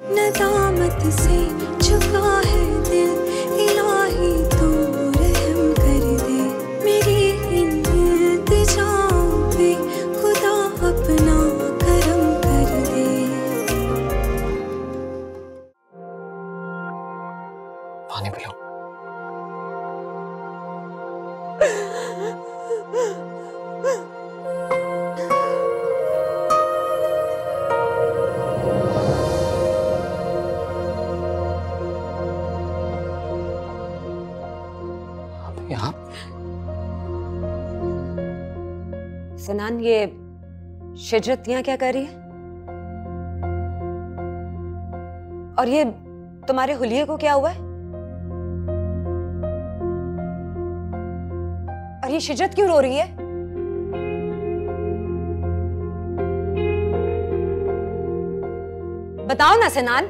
नदामत से झुका है दिल, इलाही तू रहम कर दे, मेरी इल्तिजाओं पे खुदा अपना करम कर दे। पानी पिलाओ। सनान, ये शिजरत यहाँ क्या कर रही है? और ये तुम्हारे हुलिये को क्या हुआ है? और ये शिजरत क्यों रो रही है? बताओ ना सनान।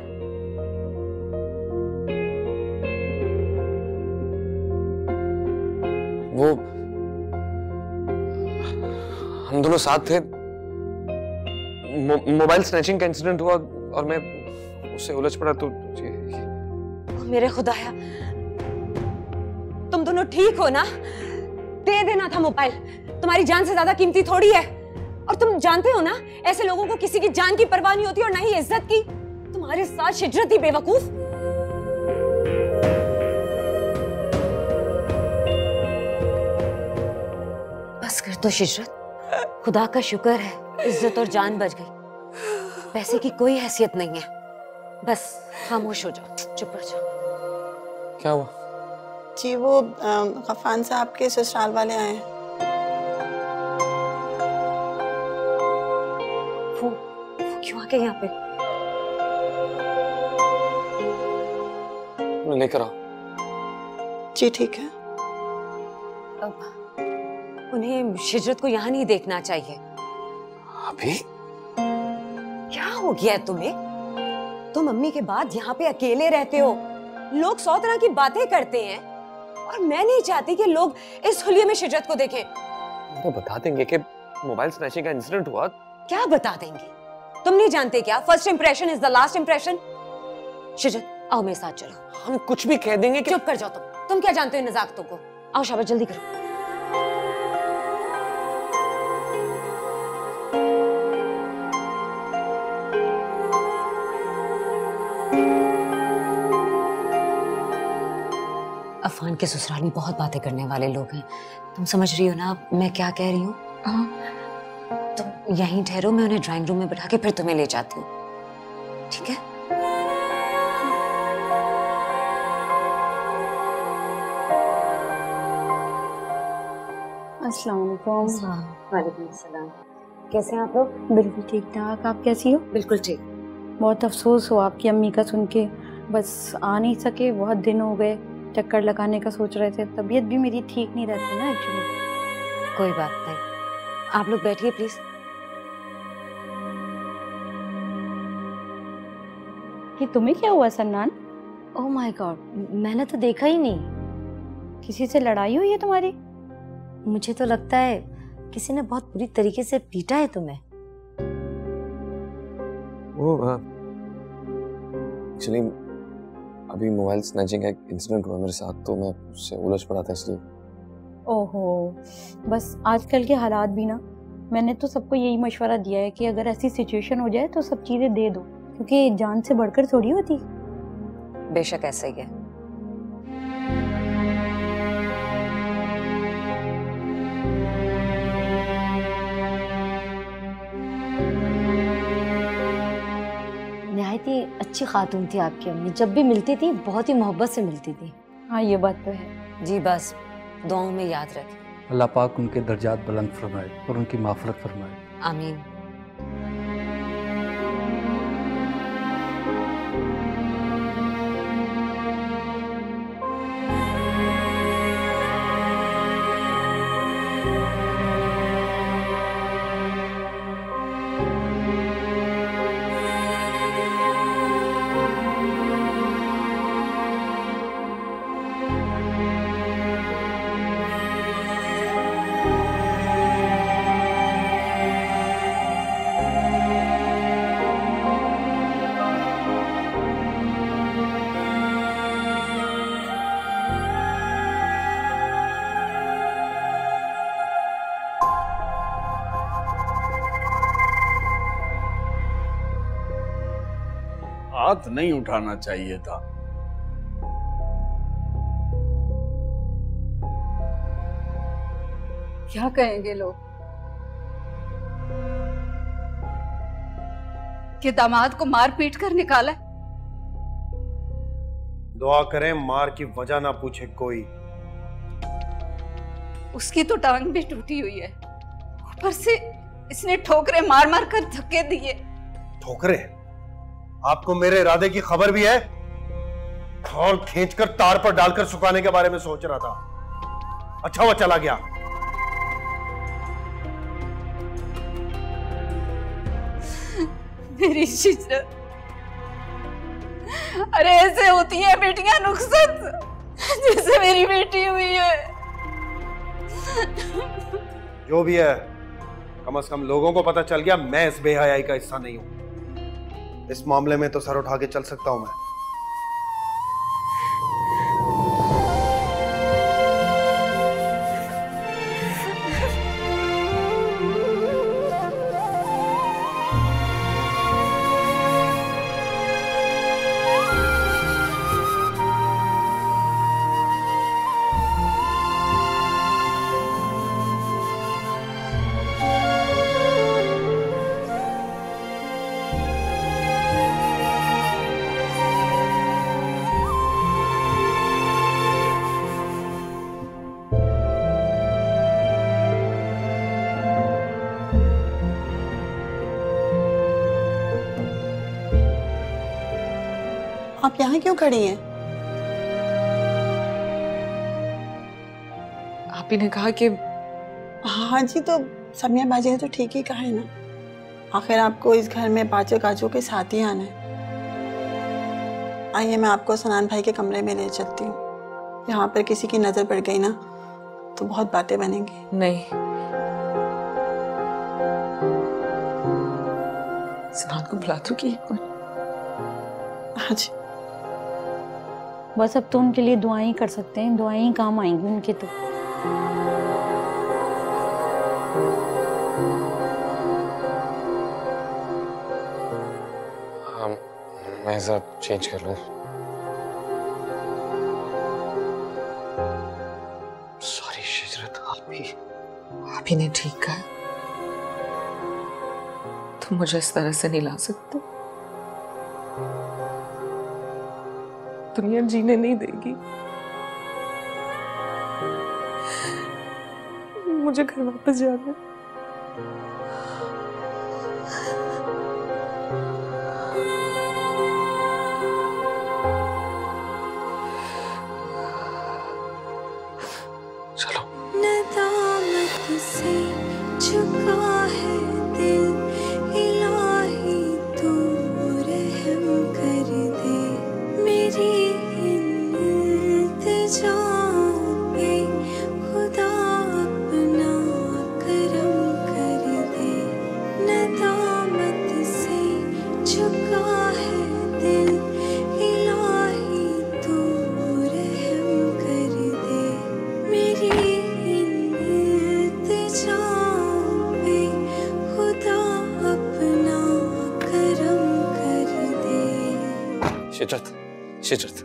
वो हम दोनों साथ थे, मोबाइल स्नैचिंग का इंसिडेंट हुआ और मैं उससे उलझ पड़ा तो मेरे खुदाया, तुम दोनों ठीक हो ना? दे देना था मोबाइल, तुम्हारी जान से ज्यादा कीमती थोड़ी है। और तुम जानते हो ना, ऐसे लोगों को किसी की जान की परवाह नहीं होती और ना ही इज्जत की। तुम्हारे साथ शिजरत ही बेवकूफ। बस कर दो शिजरत, खुदा का शुक्र है इज्जत और जान बच गई। पैसे की कोई हैसियत नहीं है। बस खामोश हो जाओ, चुप रह जाओ। क्या हुआ? जी वो गफान साहब के ससुराल वाले आए हैं। वो क्यों आ गए यहाँ पे? मैं लेकर आओ। जी ठीक है। उन्हें शिजरत को यहाँ नहीं देखना चाहिए। अभी? क्या हो गया है तुम्हें? तुम मम्मी के बाद यहाँ पे अकेले रहते हो। लोग 100 तरह की बातें करते हैं और मैं नहीं चाहती कि लोग इस हुलिये में शिजरत को देखें। तो बता देंगे कि मोबाइल स्नैचिंग का इंसिडेंट हुआ। क्या बता देंगे? तुम नहीं जानते क्या? First impression is the last impression. शिजरत आओ मेरे साथ चलो। हम कुछ भी कह देंगे कि... चुप कर जाओ तुम क्या जानते हो नजाकतों को? आओ शाबाश जल्दी करो। अफान के ससुराल में बहुत बातें करने वाले लोग हैं। तुम समझ रही हो ना मैं क्या कह रही हूँ? हाँ। तुम यहीं ठहरो, मैं उन्हें ड्राइंग रूम में बिठा के फिर तुम्हें ले जाती हूँ, ठीक है? अस्सलाम वालेकुम। वालेकुम सलाम। कैसे हैं आप लोग? बिल्कुल ठीक ठाक। आप कैसी हो? बिल्कुल ठीक। बहुत अफसोस हो आपकी अम्मी का सुन के। बस आ नहीं सके, बहुत दिन हो गए। चक्कर लगाने का सोच रहे थे। तबीयत भी मेरी ठीक नहीं रहती ना एक्चुअली। कोई बात नहीं, आप लोग बैठिए प्लीज। कि तुम्हें क्या हुआ सन्नान? ओह माय गॉड, मैंने तो देखा ही नहीं। किसी से लड़ाई हुई है तुम्हारी? मुझे तो लगता है किसी ने बहुत बुरी तरीके से पीटा है तुम्हें। वो एक्चुअली अभी मोबाइल स्नैचिंग का एक इंसिडेंट हुआ मेरे साथ, तो मैं उससे उलझ पड़ा था इसलिए। ओहो, बस आजकल के हालात भी ना, मैंने तो सबको यही मशवरा दिया है कि अगर ऐसी सिचुएशन हो जाए तो सब चीजें दे दो, क्योंकि जान से बढ़कर थोड़ी होती। बेशक ऐसा ही है। निहायत ही अच्छी खातून थी आपकी अम्मी। जब भी मिलती थी बहुत ही मोहब्बत से मिलती थी। हाँ ये बात तो है। जी बस दुआओं में याद रखें। अल्लाह पाक उनके दर्जात बुलंद फरमाए और उनकी माफ़रत फरमाए। आमीन। हाथ नहीं उठाना चाहिए था। क्या कहेंगे लोग कि दामाद को मार पीट कर निकाला है? दुआ करें मार की वजह ना पूछे कोई। उसकी तो टांग भी टूटी हुई है, ऊपर से इसने ठोकरे मार मार कर धक्के दिए। ठोकरे? आपको मेरे इरादे की खबर भी है? खाल खींचकर तार पर डालकर सुखाने के बारे में सोच रहा था। अच्छा वो चला गया। मेरी शिजरत, अरे ऐसे होती है बेटियां नुकसत, जैसे मेरी बेटी हुई है। जो भी है, कम से कम लोगों को पता चल गया मैं इस बेहयाई का हिस्सा नहीं हूं। इस मामले में तो सर उठा के चल सकता हूं मैं। आप यहाँ क्यों खड़ी हैं? आप ही ने कहा कि हाँ जी, तो समिया बाजी ने तो ठीक ही कहा है ना। आखिर आपको इस घर में पाँचों काजों के साथ ही आना है। आइए मैं आपको सनान भाई के कमरे में ले चलती हूँ। यहाँ पर किसी की नजर पड़ गई ना तो बहुत बातें बनेंगी। नहीं, सनान को बुला दो कि हाँ जी। बस अब तो उनके लिए दुआएं ही कर सकते हैं, दुआएं ही काम आएंगी उनके तो। मैं जरा चेंज कर लूं। सॉरी शिजरत, आप ही ने ठीक कहा। तुम मुझे इस तरह से नहीं ला सकते। दुनिया जीने नहीं देगी। मुझे घर वापस जाना है। नदामत से झुका है दिल, इलाही तू रहम कर दे। मेरी इल्तिजा पे खुदा अपना करम कर दे। नदामत से झुका है दिल, इलाही तू रहम कर दे। मेरी शिजरत, शिजरत,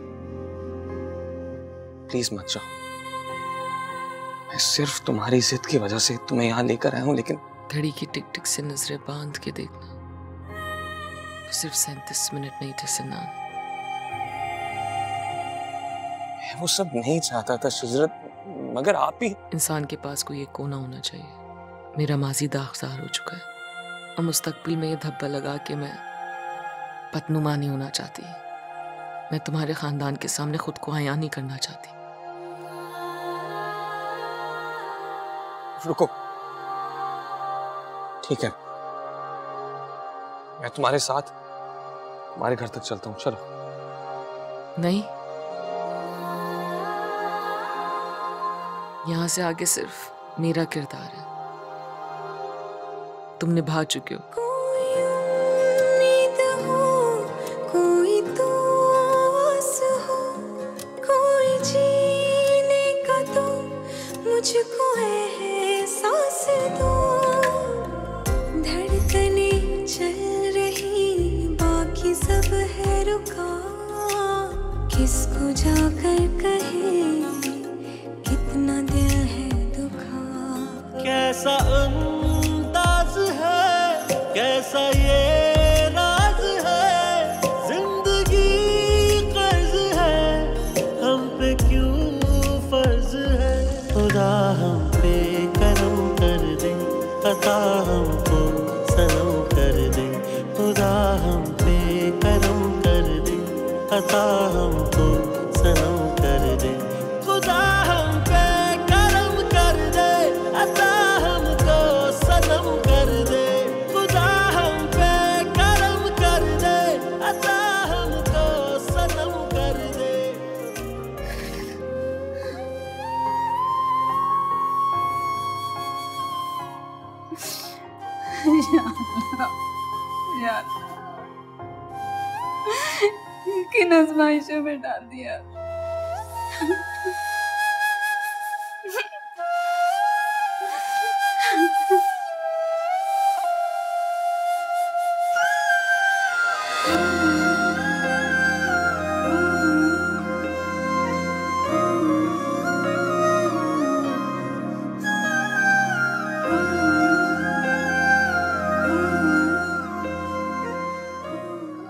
प्लीज मत जाओ। मैं सिर्फ तुम्हारी जिद की वजह से तुम्हें यहाँ लेकर आया हूँ, लेकिन घड़ी की टिक टिक से नजरें बांध के देखना। तो सिर्फ 37 मिनट नहीं थे सिन्नान। मैं वो सब नहीं चाहता था शिजरत, मगर आप ही। इंसान के पास कोई एक कोना होना चाहिए। मेरा माजी दागदार हो चुका है और मुस्तकबिल में ये धब्बा लगा के मैं बदनुमा नहीं होना चाहती। मैं तुम्हारे खानदान के सामने खुद को आया नहीं करना चाहती। रुको, ठीक है, मैं तुम्हारे साथ तुम्हारे घर तक चलता हूँ। चलो। नहीं, यहां से आगे सिर्फ मेरा किरदार है। तुम निभा चुके हो। मुझको एहसास दो, धड़कने चल रही, बाकी सब है रुका, किसको जाकर कहे कितना दिल है दुखा। कैसा अंदाज है, कैसा ये राज है, जिंदगी कर्ज है, हम पे क्यों फर्ज है। खुदा हम पे करम कर दे, अता हमको सनम कर दे। खुदा हम पे करम कर दे, अता हमको सनम कर दे। खुदा हम पे करम कर दे, अता हमको सनम कर दे। खुदा हम पे करम कर दे, अता हमको सनम कर दे। किन आजमाइशों में डाल दिया।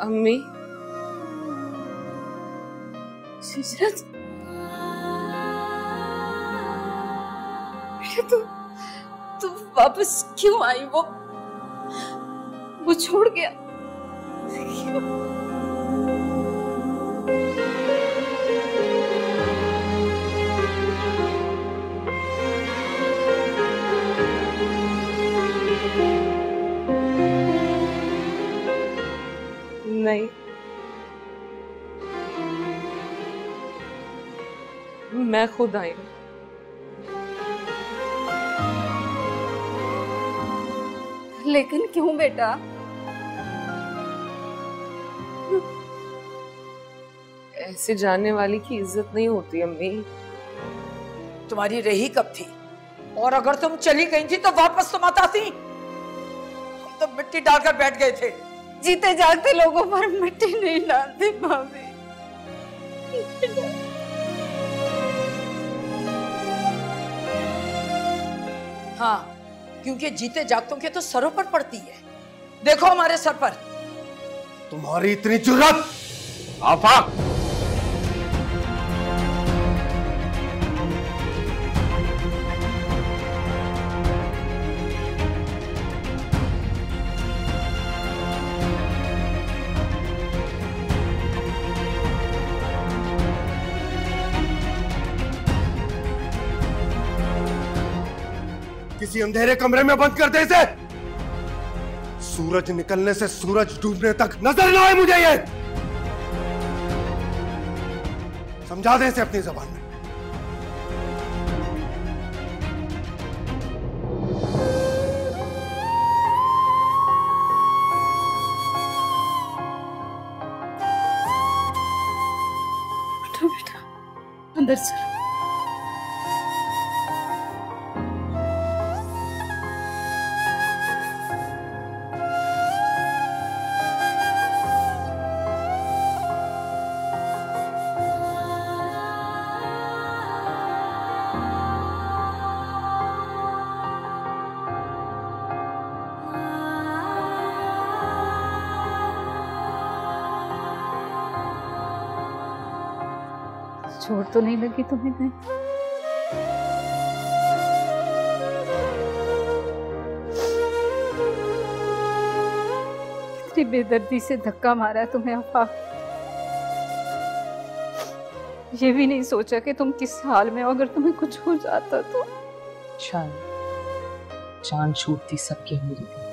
अम्मी, शिशरत, तू वापस क्यों आई? वो छोड़ गया क्यों? नहीं, मैं खुद आई हूँ। लेकिन क्यों बेटा? ऐसे जाने वाली की इज्जत नहीं होती अम्मी। तुम्हारी रही कब थी? और अगर तुम चली गई थी तो वापस तो मत आती। हम तो मिट्टी डालकर बैठ गए थे। जीते जागते लोगों पर मिट्टी नहीं डालते भाभी। हाँ, क्योंकि जीते जागतों के तो सरों पर पड़ती है। देखो हमारे सर पर। तुम्हारी इतनी जुर्रत! आफाक! किसी अंधेरे कमरे में बंद कर दे इसे। सूरज निकलने से सूरज डूबने तक नजर ना आए मुझे ये। समझा दे इसे अपनी जबान में। उठो बेटा, अंदर चलो। चोट तो नहीं लगी तुम्हें कहीं? कितनी बेदर्दी से धक्का मारा तुम्हें आफाक। ये भी नहीं सोचा कि तुम किस हाल में हो अगर तुम्हें कुछ हो जाता तो। जान छूटती सबकी मेरी थी।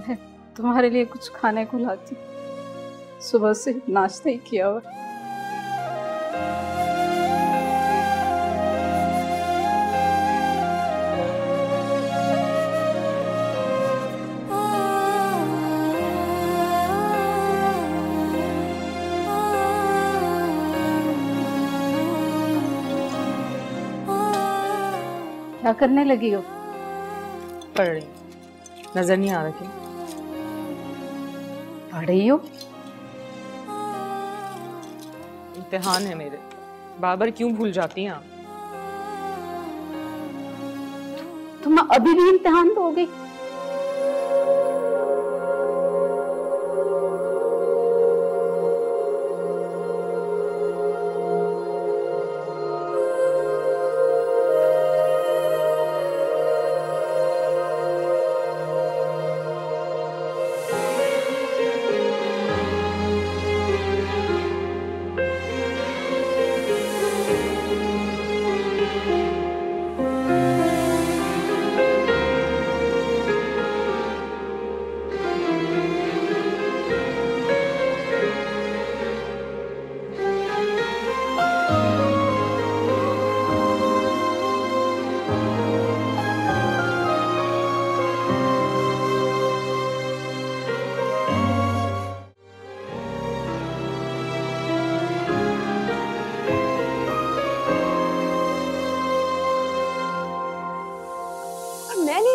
मैं तुम्हारे लिए कुछ खाने को लाती। सुबह से नाश्ता ही किया हुआ। क्या करने लगी हो? पढ़ रही, नजर नहीं आ रहा क्या? पढ़ रही हो? इम्तिहान है मेरे, बार बार क्यों भूल जाती हैं आप? तुम अभी भी इम्तिहान दोगे?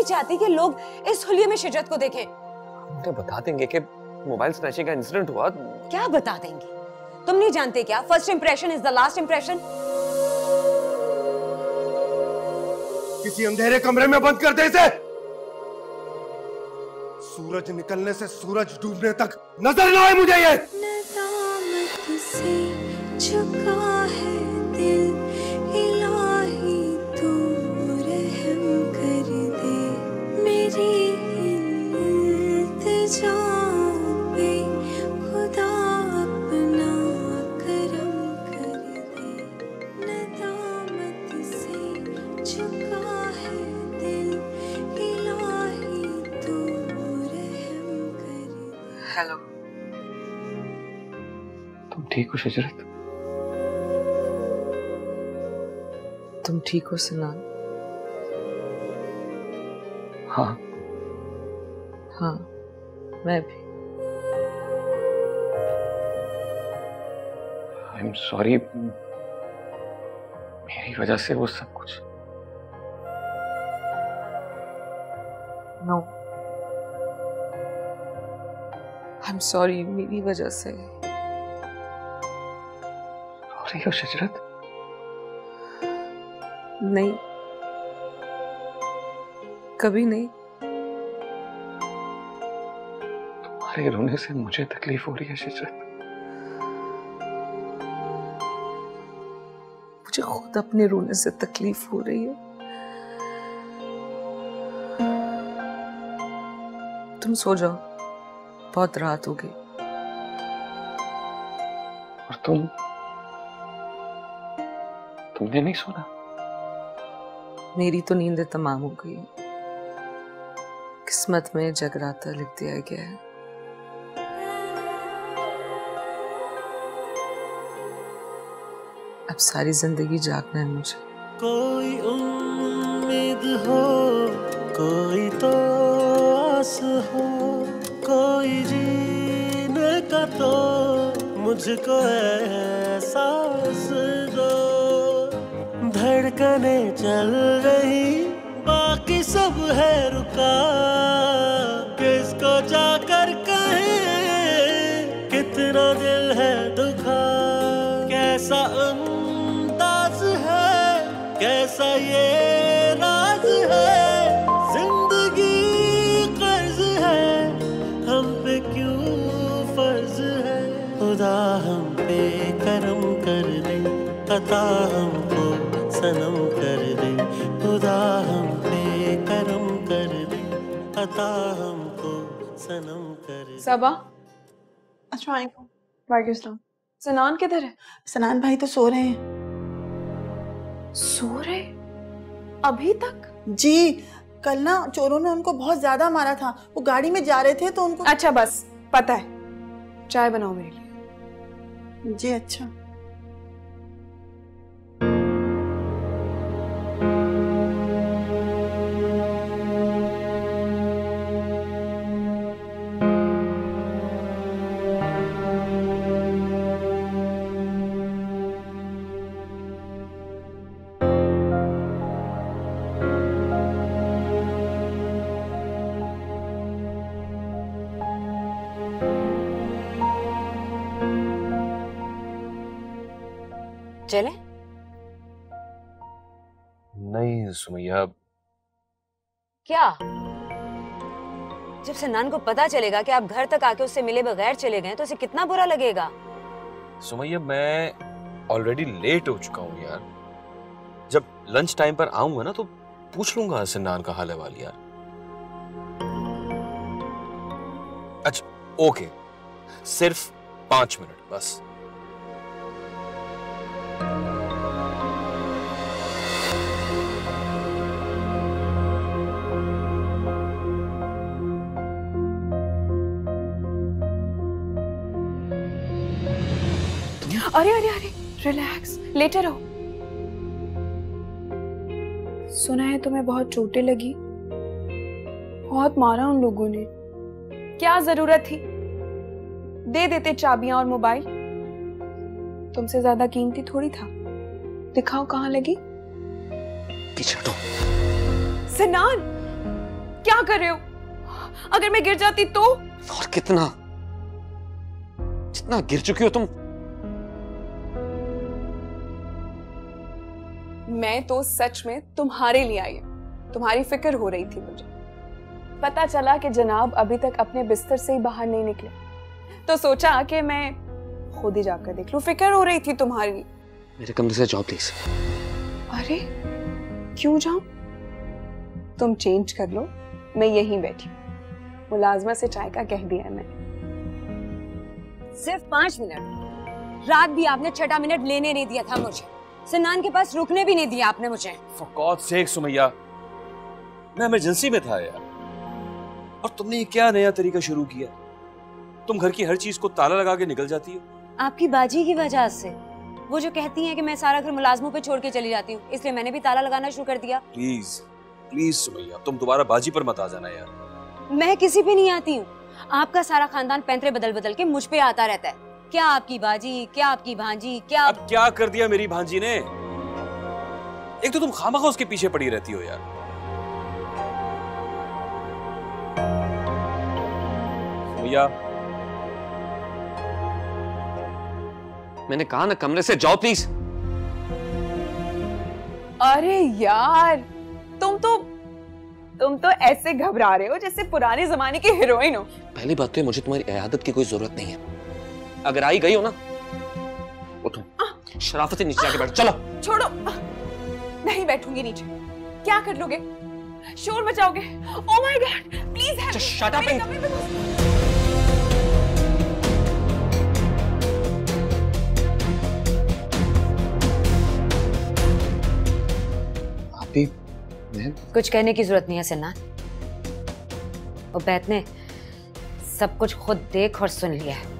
चाहती कि लोग इस हुलिये में शिजत को देखें। उन्हें बता देंगे कि मोबाइल स्नैचिंग का इंसिडेंट हुआ। क्या बता देंगे? तुम नहीं जानते क्या? First impression is the last impression. किसी अंधेरे कमरे में बंद कर दे इसे। सूरज निकलने से सूरज डूबने तक नजर ना आए मुझे ये। नदामत से झुका है दिल, इलाही तू रहम कर दे। मेरी इल्तिजा पे खुदा अपना करम कर दे। नदामत से झुका है दिल, इलाही तू रहम कर दे। हेलो, तुम ठीक हो शजरत? तुम ठीक हो सनान? हाँ हाँ, मैं भी। आई एम सॉरी, मेरी वजह से वो सब कुछ। नो, आई एम सॉरी, मेरी वजह से। सॉरी हो शजरत? नहीं, कभी नहीं। तुम्हारे रोने से मुझे तकलीफ हो रही है शजरत। मुझे खुद अपने रोने से तकलीफ हो रही है। तुम सो जाओ, बहुत रात हो गई। और तुमने नहीं सोना? मेरी तो नींद तमाम हो गई। किस्मत में जगराता लिख दिया गया है। अब सारी जिंदगी जागना है मुझे। कोई उम्मीद हो, कोई तो आस हो, कोई जीने का तो मुझको एहसास दो। धड़कने चल रही, बाकी सब है रुका। किसको जाकर कहें कितना दिल है दुखा। कैसा अंदाज है, कैसा ये राज है। जिंदगी कर्ज है, हम पे क्यों फर्ज है। खुदा हम पे करम कर दे, अता हमको सनम कर दे। खुदा हम पे करम कर दे, अता हमको सनम कर दे। सबा, अस्सलाम वालेकुम। वालेकुम सलाम। सनान किधर है? सनान भाई तो सो रहे हैं। सो रहे? अभी तक? जी, कल ना चोरों ने उनको बहुत ज्यादा मारा था। वो गाड़ी में जा रहे थे तो उनको। अच्छा बस, पता है। चाय बनाओ मेरे लिए। जी अच्छा। चलें? नहीं सुमैया। क्या? जब सन्नान को पता चलेगा कि आप घर तक आके उससे मिले बगैर चले गए तो उसे कितना बुरा लगेगा। सुमैया मैं ऑलरेडी लेट हो चुका हूँ यार। जब लंच टाइम पर आऊंगा ना तो पूछ लूंगा सन्नान का हाल हवाल यार। अच्छा ओके, सिर्फ 5 मिनट बस। अरे अरे अरे रिलैक्स, लेटे रहो। सुना है तुम्हें बहुत चोटें लगी, बहुत मारा उन लोगों ने। क्या जरूरत थी? दे देते चाबियां और मोबाइल, तुमसे ज्यादा कीमती थोड़ी था। दिखाओ कहाँ लगी। पीछे हटो। सन्नान क्या कर रहे हो? अगर मैं गिर जाती तो? और कितना, जितना गिर चुकी हो तुम। मैं तो सच में तुम्हारे लिए आई हूं। तुम्हारी फिक्र हो रही थी मुझे। पता चला कि जनाब अभी तक अपने बिस्तर से ही बाहर नहीं निकले, तो सोचा कि मैं खुद ही जाकर देख लूं। फिक्र हो रही थी तुम्हारी। मेरे कमरे से जाओ प्लीज। अरे क्यों जाऊं? तुम चेंज कर लो, मैं यहीं बैठी। मुलाजमा से चाय का कह दिया है मैंने। सिर्फ 5 मिनट। रात भी आपने 6 मिनट लेने नहीं दिया था मुझे। सन्नान के पास रुकने भी नहीं दिया आपने मुझे। For God's sake सुमैया, मैं इमरजेंसी में था यार। और तुमने ये क्या नया तरीका शुरू किया? तुम घर की हर चीज को ताला लगा के निकल जाती हो। आपकी बाजी की वजह से। वो जो कहती हैं कि मैं सारा घर मुलाजमों पे छोड़ के चली जाती हूँ, इसलिए मैंने भी ताला लगाना शुरू कर दिया। प्लीज प्लीज सुमैया, तुम दोबारा बाजी पर मत आ जाना यार। मैं किसी पे नहीं आती हूँ। आपका सारा खानदान पैंतरे बदल बदल के मुझ पे आता रहता है। क्या आपकी बाजी, क्या आपकी भांजी, क्या अब क्या कर दिया मेरी भांजी ने? एक तो तुम खामखा उसके पीछे पड़ी रहती हो यार। भैया मैंने कहा ना कमरे से जाओ प्लीज। अरे यार तुम तो ऐसे घबरा रहे हो जैसे पुराने जमाने की हीरोइन हो। पहली बात तो मुझे तुम्हारी इयादत की कोई जरूरत नहीं है। अगर आई गई हो ना, उठो, शराफत से नीचे जाके बैठो। चलो छोड़ो। नहीं बैठूंगी नीचे। क्या कर लोगे? शोर मचाओगे? Oh my God, please help. Shut up. कुछ कहने की जरूरत नहीं है सन्नान। और बैत ने सब कुछ खुद देख और सुन लिया है।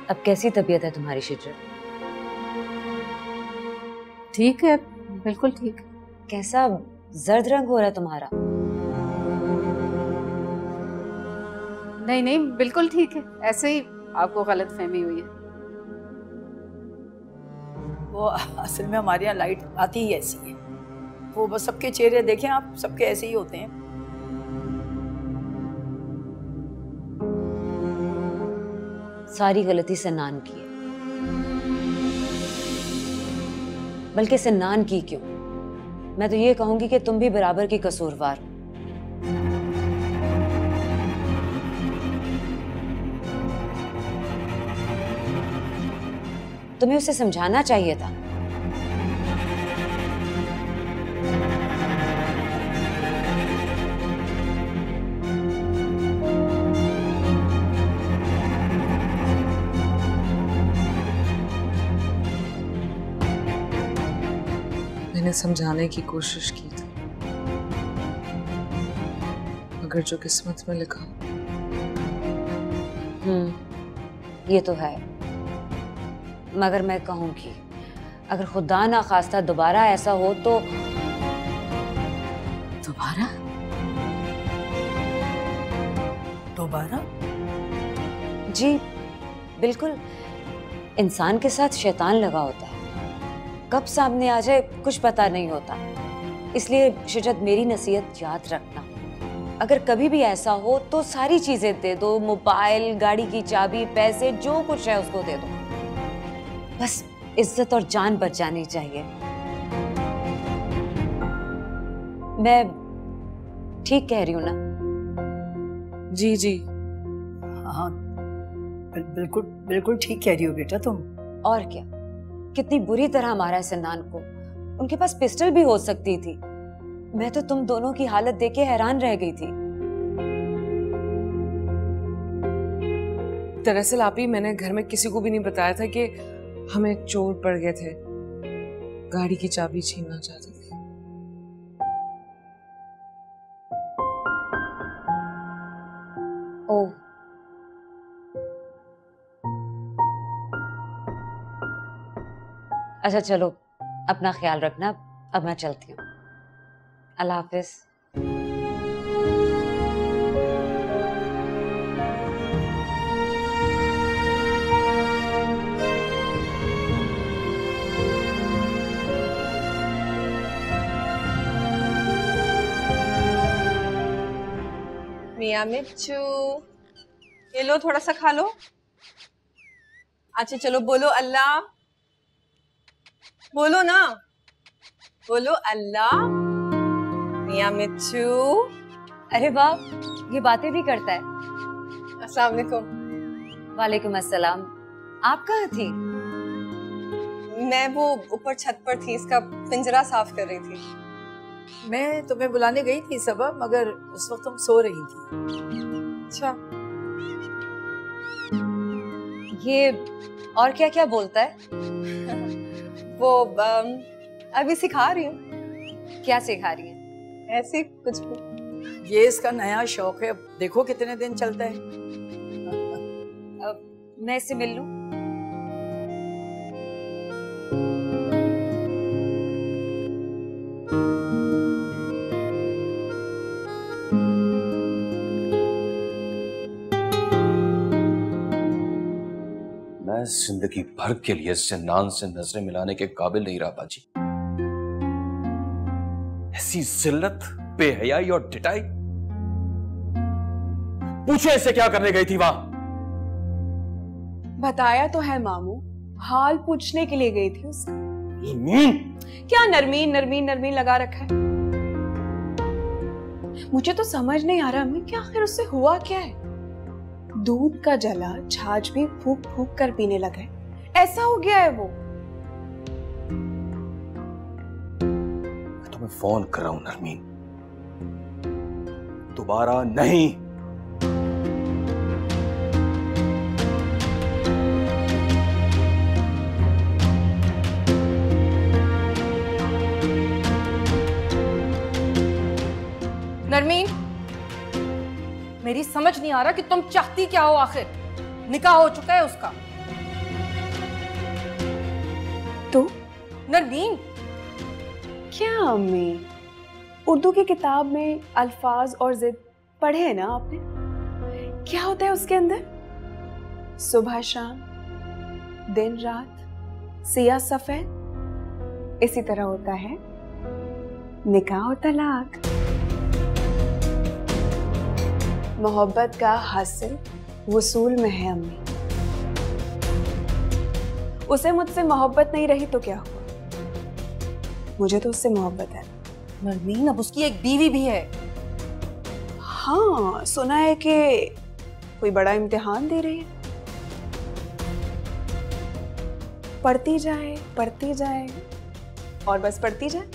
अब कैसी तबीयत है तुम्हारी शिजर? ठीक है, बिल्कुल ठीक। कैसा जर्द रंग हो रहा है तुम्हारा? नहीं नहीं, बिल्कुल ठीक है। ऐसे ही आपको गलतफहमी हुई है। वो असल में हमारे यहाँ लाइट आती ही ऐसी है। वो बस सबके चेहरे देखें आप, सबके ऐसे ही होते हैं। सारी गलती सन्नान की है। बल्कि सन्नान की क्यों, मैं तो ये कहूंगी कि तुम भी बराबर की कसूरवार हो। तुम्हें उसे समझाना चाहिए था। मैंने समझाने की कोशिश की थी, मगर जो किस्मत में लिखा। ये तो है, मगर मैं कहूंगी अगर खुदा ना खास्ता दोबारा ऐसा हो तो। दोबारा? दोबारा? जी बिल्कुल, इंसान के साथ शैतान लगा होता है, कब सामने आ जाए कुछ पता नहीं होता। इसलिए शिजत मेरी नसीहत याद रखना, अगर कभी भी ऐसा हो तो सारी चीजें दे दो, मोबाइल, गाड़ी की चाबी, पैसे, जो कुछ है उसको दे दो। बस इज्जत और जान बच जानी चाहिए। मैं ठीक कह रही हूँ ना? जी जी हाँ, बिल्कुल बिल्कुल ठीक कह रही हो बेटा तुम। और क्या, कितनी बुरी तरह मारा है सिनान को। उनके पास पिस्टल भी हो सकती थी। मैं तो तुम दोनों की हालत देख के हैरान रह गई थी। दरअसल आप ही, मैंने घर में किसी को भी नहीं बताया था कि हमें चोर पड़ गए थे, गाड़ी की चाबी छीनना चाहते थे। ओह, अच्छा चलो, अपना ख्याल रखना। अब मैं चलती हूँ। अल्लाह हाफिज। मियाँ मिच्चू, ये लो थोड़ा सा खा लो। अच्छा चलो बोलो अल्लाह, बोलो ना, बोलो अल्लाह। मियाँ मिच्चू। अरे वाह, ये बातें भी करता है। अस्सलाम वालेकुम। वालेकुम अस्सलाम। आप कहाँ थी? मैं वो ऊपर छत पर थी, इसका पिंजरा साफ कर रही थी। मैं तुम्हें बुलाने गई थी सबा, मगर उस वक्त तुम सो रही थी। अच्छा, ये और क्या क्या बोलता है? वो अभी सिखा रही हूँ। क्या सिखा रही है? ऐसे कुछ भी। ये इसका नया शौक है, अब देखो कितने दिन चलता है। अब मैं इससे मिल लूं? मैं जिंदगी भर के लिए सिनान से नजरें मिलाने के काबिल नहीं रहा बाजी। ऐसी जिल्लत, बेहयाई और ढिठाई। पूछो इससे क्या करने गई थी वहां? बताया तो है मामू, हाल पूछने के लिए गई थी उसका। नरमीन? क्या नरमीन नरमीन नरमीन लगा रखा है? मुझे तो समझ नहीं आ रहा अम्मी कि आखिर उससे हुआ क्या है। दूध का जला छाछ भी फूंक फूंक कर पीने लगा है, ऐसा हो गया है वो। मैं तुम्हें फोन कर रहा हूं नरमीन, दोबारा नहीं। नरमीन, मेरी समझ नहीं आ रहा कि तुम चाहती क्या हो आखिर। निकाह हो चुका है उसका। तो नरमीन, क्या अम्मी, उर्दू की किताब में अल्फाज और जिद पढ़े हैं ना आपने? क्या होता है उसके अंदर? सुबह शाम, दिन रात, सिया सफेद। इसी तरह होता है निकाह और तलाक। मोहब्बत का हासिल वसूल में है अम्मी। उसे मुझसे मोहब्बत नहीं रही तो क्या हुआ? मुझे तो उससे मोहब्बत है। नरमीन, अब उसकी एक बीवी भी है। हाँ, सुना है कि कोई बड़ा इम्तिहान दे रही है। पढ़ती जाए और बस पढ़ती जाए।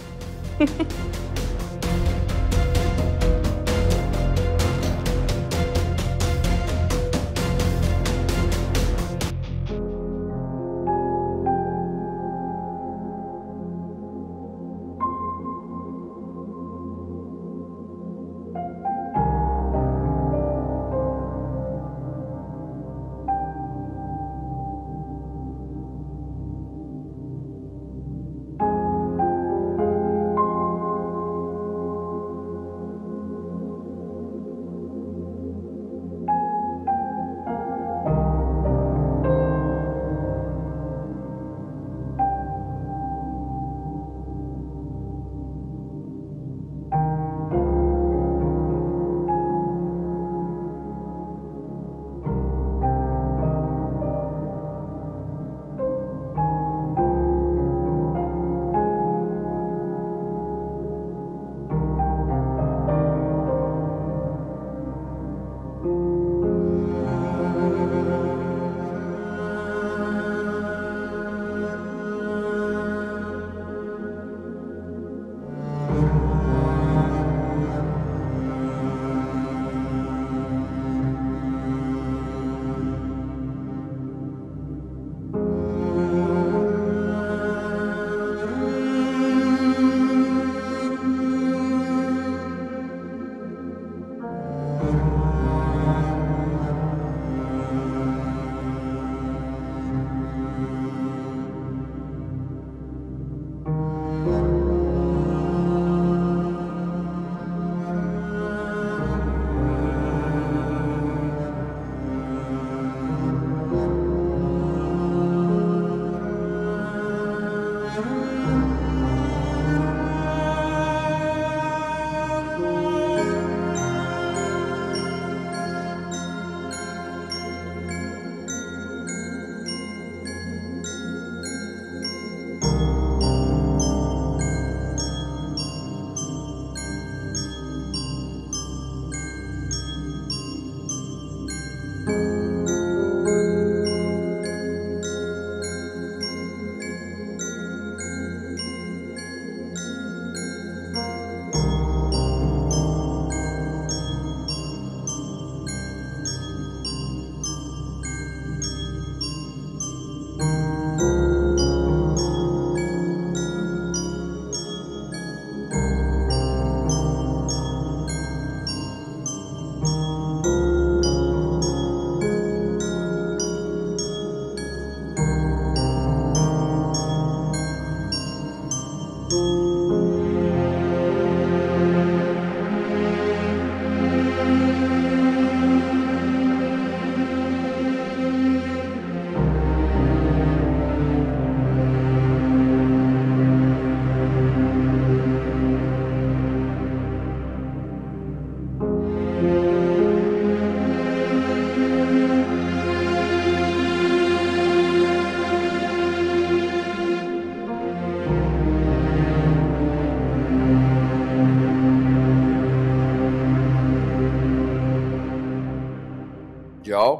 जाओ,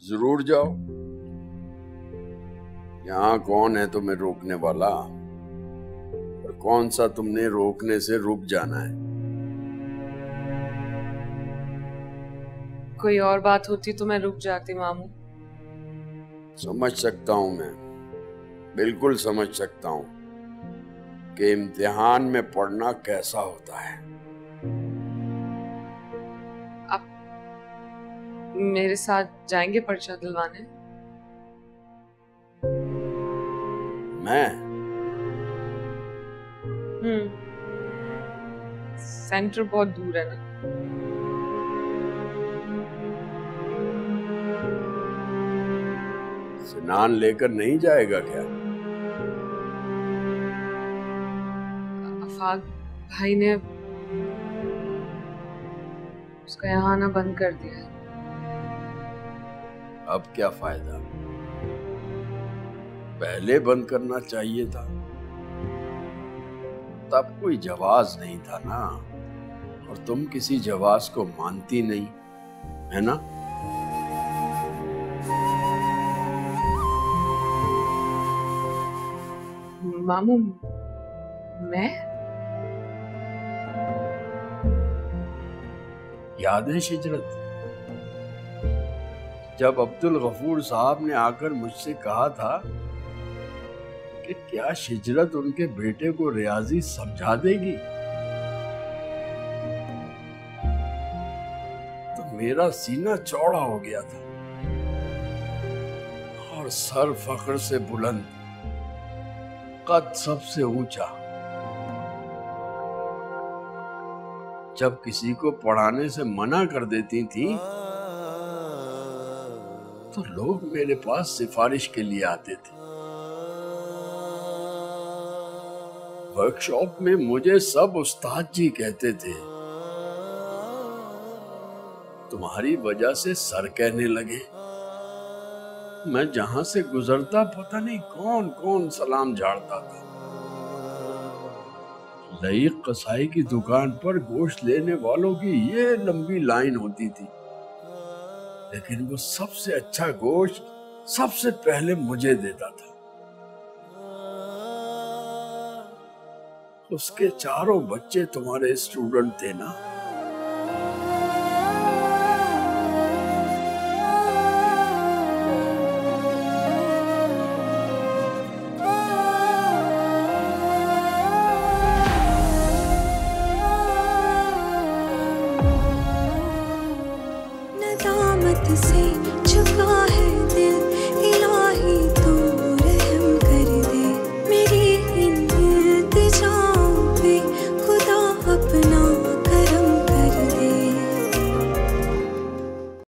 जरूर जाओ। यहाँ कौन है तुम्हें रोकने वाला? और कौन सा तुमने रोकने से रुक जाना है? कोई और बात होती तो मैं रुक जाती मामू। समझ सकता हूं मैं, बिल्कुल समझ सकता हूं कि इम्तिहान में पढ़ना कैसा होता है। आप मेरे साथ जाएंगे पर्चा दिलवाने? मैं? सेंटर बहुत दूर है ना। सिनान लेकर नहीं जाएगा क्या? आफाक भाई ने उसका यहाँ आना बंद कर दिया है। अब क्या फायदा? पहले बंद करना चाहिए था, तब कोई जवाज नहीं था ना। और तुम किसी जवाज को मानती नहीं, है ना? मामू, मैं? याद है शिजरत, जब अब्दुल गफूर साहब ने आकर मुझसे कहा था कि क्या शिजरत उनके बेटे को रियाजी समझा देगी, तो मेरा सीना चौड़ा हो गया था और सर फख्र से बुलंद, कद सबसे ऊंचा। जब किसी को पढ़ाने से मना कर देती थी तो लोग मेरे पास सिफारिश के लिए आते थे। वर्कशॉप में मुझे सब उस्ताद जी कहते थे। तुम्हारी वजह से सर कहने लगे। मैं जहां से गुजरता पता नहीं कौन कौन सलाम झाड़ता था। लईक कसाई की दुकान पर गोश्त लेने वालों की ये लंबी लाइन होती थी, लेकिन वो सबसे अच्छा गोश्त सबसे पहले मुझे देता था। उसके चारों बच्चे तुम्हारे स्टूडेंट थे ना? नदामत से झुका